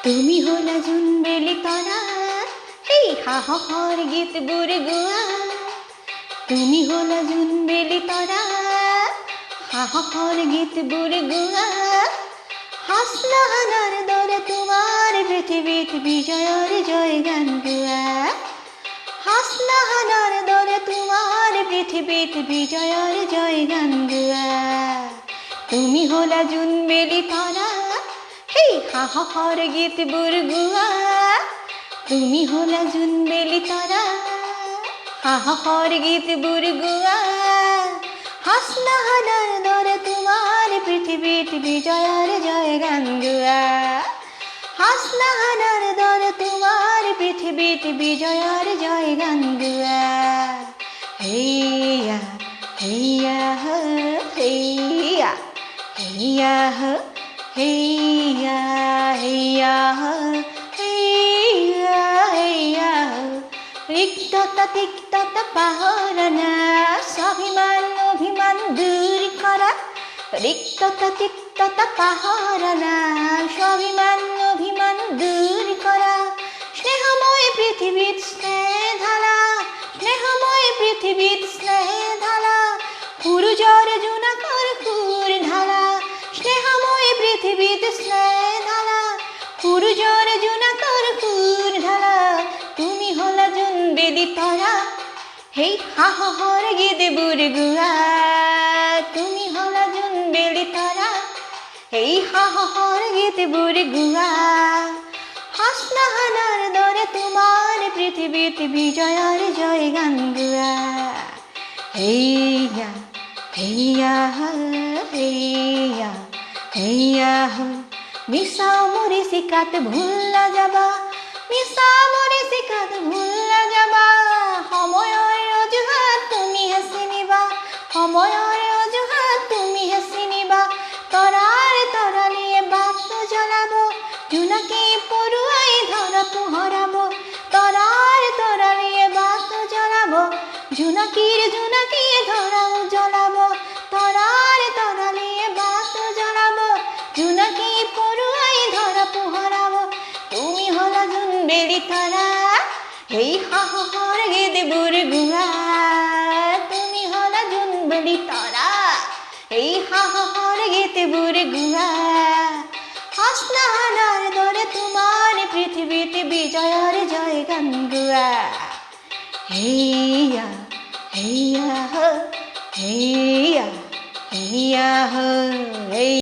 তুমি হলা জুন বেলি তরা হেই হাহর গীত বুড়ে গুয়া তুমি হলা জুন বেলি তরা হাহর গীত বুড়ে গুয়া হাসনাহানার দরে তোমার পৃথিবীত বিজয়ের জয় গান গুয়া হাসনাহানার দরে তোমার পৃথিবীত বিজয়ের জয় গান গুয়া তুমি হলা জুন বেলি তরা হেই হাহর গীত বুড়ে গুয়া তুমি হলা জুন বেলি তরা হাহর গীত বুড়ে গুয়া হাসনাহানার দরে তোমার পৃথিবীত বিজয়ের জয় গান গুয়া হাসনাহানার দরে তোমার পৃথিবীত বিজয়ের জয় গান গুয়া হেইয়া হেইয়া হেইয়া হেইয়া হেইয়া হেইয়া হেইয়া হেইয়া রিক্ততা তিক্ততা পাহরানা স্বাভিমান অভিমান দূর করা রিক্ততা তিক্ততা পাহরানা স্বাভিমান অভিমান দূর করা স্নেহময় পৃথিবীত স্নেহ ঢালা স্নেহময় পৃথিবীত স্নেহ ঢালা পুরুজর জোনাকর খুর ঢালা স্নেহময় পৃথিবীত স্নেহ ঢালা পুরুজর জোনাকর খুর ঢালা তুমি হলা জুন বেলি তরা হেই হাহর গীত বুড়ে গুয়া তুমি হলা জুন বেলি তরা হেই হাহর গীত বুড়ে গুয়া হাসনাহানার দরে তোমার পৃথিবীত বিজয়ের জয় গান গুয়া হেইয়া হেইয়া হেইয়া হেইয়া মিশাও মরি শিকাত ভুল্লা যাবা মিশাও মরি শিকাত ভুল্লা যাবা সময়ৰ অজুহাত তুমি হেঁচি নিবা সময়ৰ অজুহাত তুমি হেঁচি নিবা তৰাৰ তৰালিয়ে বাট জ্বলাব জোনাকী পৰুৱাই ধৰা পোহৰাব তৰাৰ তৰালিয়ে বাট জ্বলাব জোনাকীয়ে ধৰা জ্বলাব তৰাৰ তৰালিয়ে বাট জ্বলাব জোনাকী পৰুৱাই ধৰা পোহৰাব তুমি হলা জুন বেলি তৰা হেই হাহর গীত বুড়ে গুয়া তুমি হলা জুন বেলি তরা হেই হাহর গীত বুড়ে গুয়া হাসনাহানার দরে তোমার পৃথিবীতে বিজয়ের জয় গান গুয়া হেইয়া হেইয়া হেইয়া হেইয়া